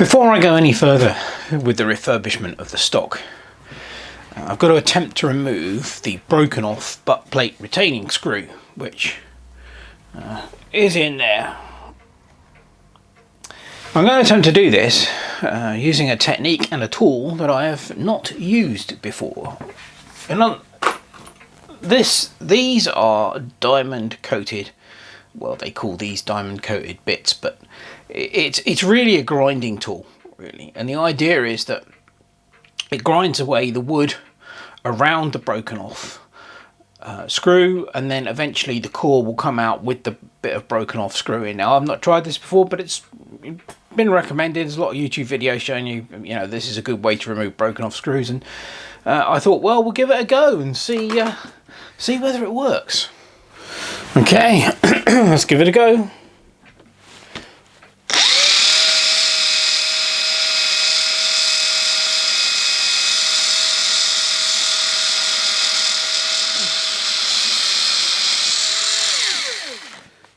Before I go any further with the refurbishment of the stock, I've got to attempt to remove the broken off butt plate retaining screw, which is in there. I'm going to attempt to do this using a technique and a tool that I have not used before. These are diamond coated, well, they call these diamond coated bits, but it's really a grinding tool, really. And the idea is that it grinds away the wood around the broken off screw, and then eventually the core will come out with the bit of broken off screw in. Now, I've not tried this before, but it's been recommended. There's a lot of YouTube videos showing you this is a good way to remove broken off screws, and I thought, well, we'll give it a go and see whether it works. Okay, let's give it a go.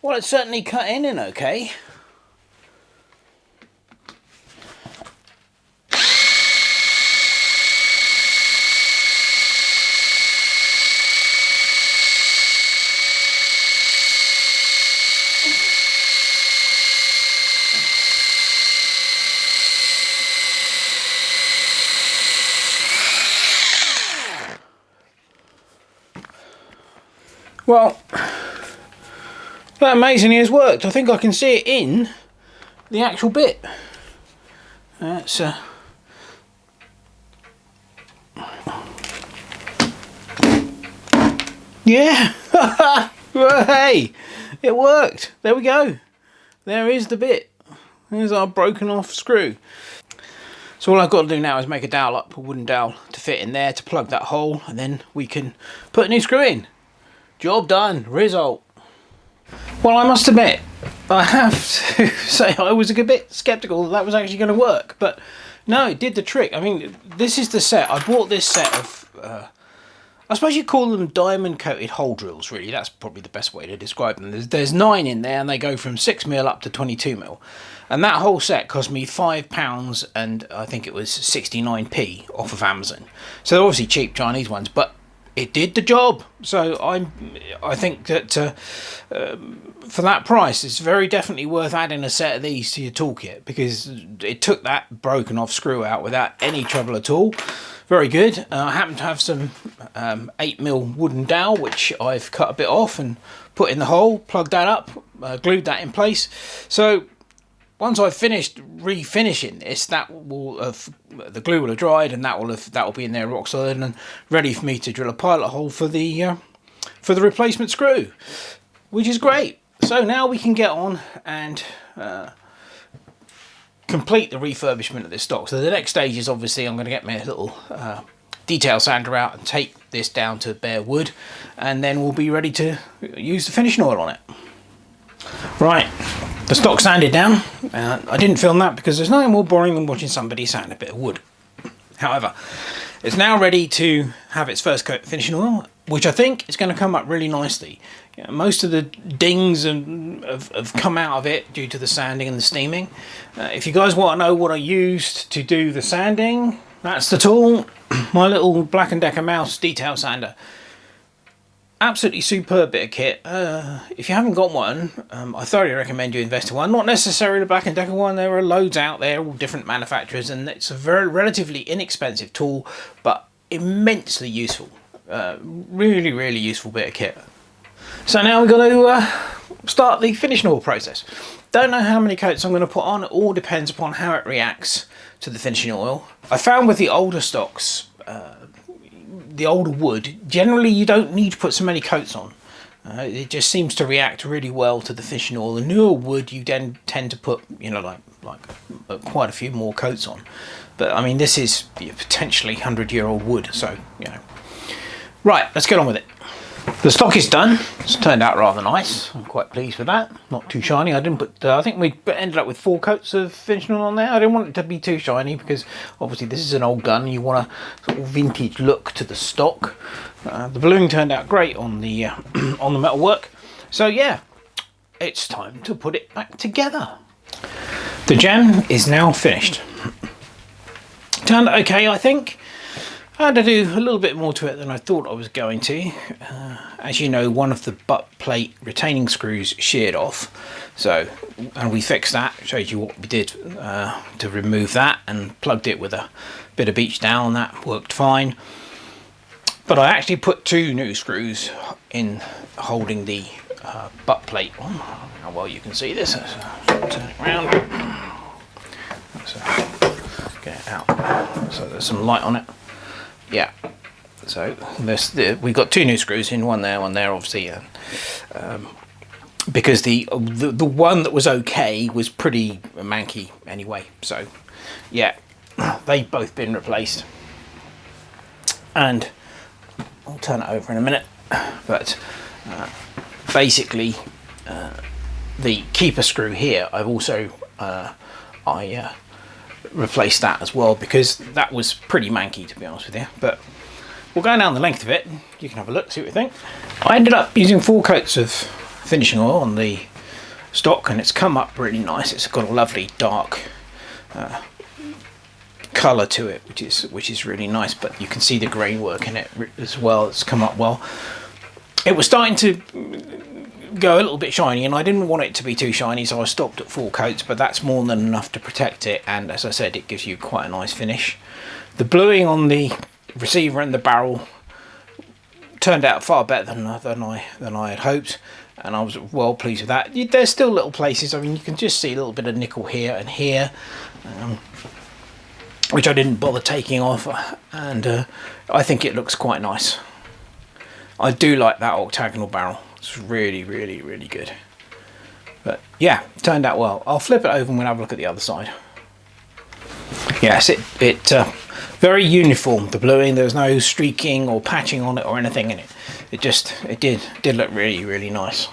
Well, it's certainly cut in okay. Well, that amazingly has worked. I think I can see it in the actual bit. That's yeah. Well, hey, it worked. There we go. There is the bit. Here's our broken off screw. So all I've got to do now is make a dowel up, a wooden dowel to fit in there to plug that hole, and then we can put a new screw in. Job done. Result. Well, I must admit, I have to say I was a bit sceptical that was actually going to work, but no, it did the trick. I mean, this is the set. I bought this set of, I suppose you call them diamond coated hole drills, really. That's probably the best way to describe them. There's 9 in there, and they go from 6mm up to 22mm. And that whole set cost me £5 and I think it was 69p off of Amazon. So they're obviously cheap Chinese ones, but it did the job. So I think that for that price, it's very definitely worth adding a set of these to your toolkit, because it took that broken off screw out without any trouble at all. Very good. I happen to have some 8mm wooden dowel, which I've cut a bit off and put in the hole, plugged that up, glued that in place. So once I've finished refinishing this, that will have, the glue will have dried, and that will be in there rock solid and ready for me to drill a pilot hole for the replacement screw, which is great. So now we can get on and complete the refurbishment of this stock. So the next stage is obviously I'm going to get my little detail sander out and take this down to bare wood, and then we'll be ready to use the finishing oil on it. Right. The stock sanded down. I didn't film that because there's nothing more boring than watching somebody sand a bit of wood. However, it's now ready to have its first coat of finishing oil, which I think is going to come up really nicely. Most of the dings have come out of it due to the sanding and the steaming. If you guys want to know what I used to do the sanding, that's the tool. My little Black & Decker mouse detail sander. Absolutely superb bit of kit. If you haven't got one, I thoroughly recommend you invest in one. Not necessarily the Black & Decker one. There are loads out there, all different manufacturers, and it's a very relatively inexpensive tool, but immensely useful. Really, really useful bit of kit. So now we've got to start the finishing oil process. Don't know how many coats I'm going to put on. It all depends upon how it reacts to the finishing oil. I found with the older stocks, the older wood, generally you don't need to put so many coats on. It just seems to react really well to the finishing oil. The newer wood you then tend to put, like quite a few more coats on. But I mean, this is potentially 100-year-old wood, so Right, let's get on with it. The stock is done. It's turned out rather nice. I'm quite pleased with that. Not too shiny. I didn't put. I think we ended up with 4 coats of finishing oil on there. I didn't want it to be too shiny because obviously this is an old gun. You want a sort of vintage look to the stock. The balloon turned out great on the on the metalwork. So yeah, it's time to put it back together. The gem is now finished. Turned out okay, I think. I had to do a little bit more to it than I thought I was going to. As you know, one of the butt plate retaining screws sheared off. So, and we fixed that, showed you what we did to remove that, and plugged it with a bit of beach down. That worked fine. But I actually put 2 new screws in holding the butt plate on. How well you can see this. Turn it around. So, get it out. So there's some light on it. Yeah, so we've got 2 new screws in, one there, obviously, because the one that was okay was pretty manky anyway. So yeah, they've both been replaced, and I'll turn it over in a minute. But basically, the keeper screw here, I've also replace that as well, because that was pretty manky, to be honest with you. But we'll go down the length of it. You can have a look, see what you think. I ended up using 4 coats of finishing oil on the stock, and it's come up really nice. It's got a lovely dark colour to it, which is really nice. But you can see the grain work in it as well. It's come up well. It was starting to go a little bit shiny, and I didn't want it to be too shiny, so I stopped at 4 coats, but that's more than enough to protect it, and as I said, it gives you quite a nice finish. The bluing on the receiver and the barrel turned out far better than I had hoped, and I was well pleased with that. There's still little places, I mean, you can just see a little bit of nickel here and here, which I didn't bother taking off, and I think it looks quite nice. I do like that octagonal barrel. It's really, really, really good. But yeah, turned out well. I'll flip it over and we'll have a look at the other side. Yes, it very uniform, the bluing. There was no streaking or patching on it or anything in it. It did look really, really nice.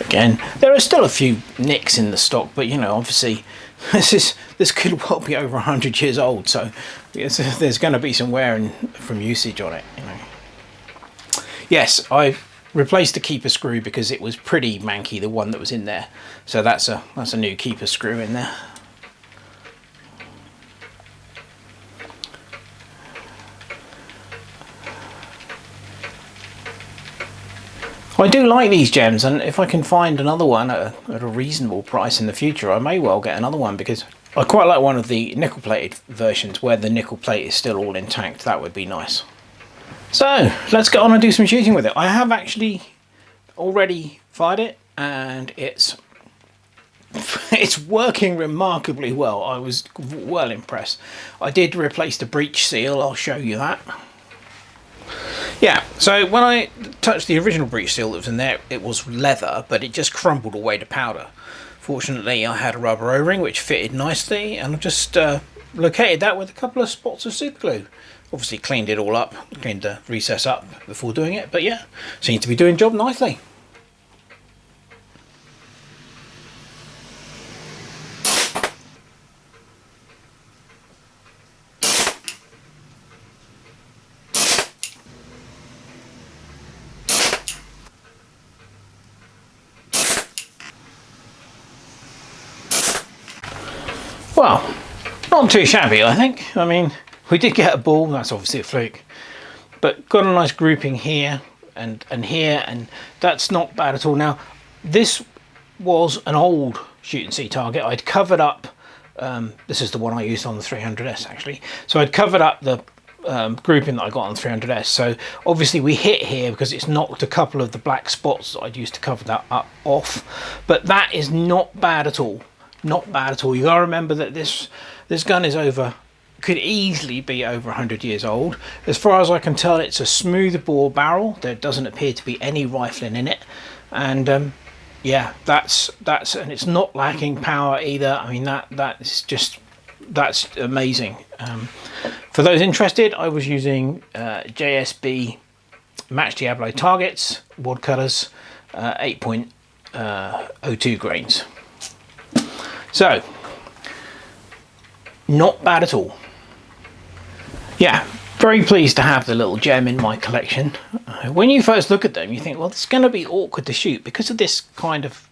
Again, there are still a few nicks in the stock, but you know, obviously this could well be over 100 years old, so there's going to be some wear from usage on it, you know. Yes, I replaced the keeper screw because it was pretty manky, the one that was in there. So that's a new keeper screw in there. I do like these gems, and if I can find another one at a reasonable price in the future, I may well get another one, because I quite like one of the nickel plated versions where the nickel plate is still all intact. That would be nice. So let's get on and do some shooting with it. I have actually already fired it, and it's working remarkably well. I was well impressed. I did replace the breech seal. I'll show you that. Yeah, so when I touched the original breech seal that was in there, it was leather, but it just crumbled away to powder. Fortunately, I had a rubber O-ring which fitted nicely, and I just located that with a couple of spots of super glue. Obviously cleaned it all up, cleaned the recess up before doing it, but yeah, seems to be doing the job nicely. Well, not too shabby, I think. I mean, we did get a ball, that's obviously a fluke, but got a nice grouping here and here, and that's not bad at all. Now, this was an old shoot and see target. I'd covered up, this is the one I used on the 300S actually, so I'd covered up the grouping that I got on the 300S, so obviously we hit here because it's knocked a couple of the black spots that I'd used to cover that up off, but that is not bad at all. Not bad at all. You gotta remember that this gun is could easily be over 100 years old. As far as I can tell, it's a smooth bore barrel. There doesn't appear to be any rifling in it, and yeah, that's and it's not lacking power either. I mean, that's amazing. For those interested, I was using JSB Match Diablo targets, woodcutters, 8.02 grains. So, not bad at all. Yeah, very pleased to have the little gem in my collection. When you first look at them, you think, well, it's going to be awkward to shoot because of this kind of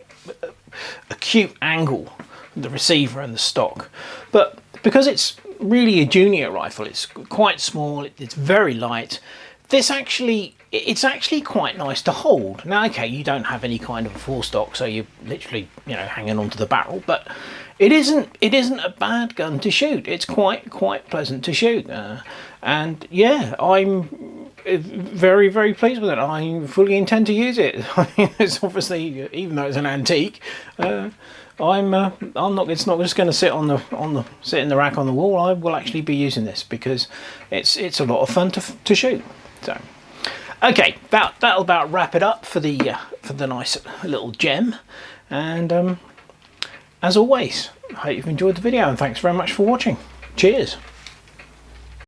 acute angle, the receiver and the stock. But because it's really a junior rifle, it's quite small, it's very light. It's actually quite nice to hold. Now, okay, you don't have any kind of a forestock, so you're literally, you know, hanging onto the barrel, but it isn't a bad gun to shoot. It's quite pleasant to shoot, and yeah, I'm very, very pleased with it. I fully intend to use it. I mean, it's obviously, even though it's an antique, I'm not. It's not just going to sit sit in the rack on the wall. I will actually be using this because it's a lot of fun to shoot. So, okay, that'll about wrap it up for the nice little gem. And as always, I hope you've enjoyed the video, and thanks very much for watching. Cheers.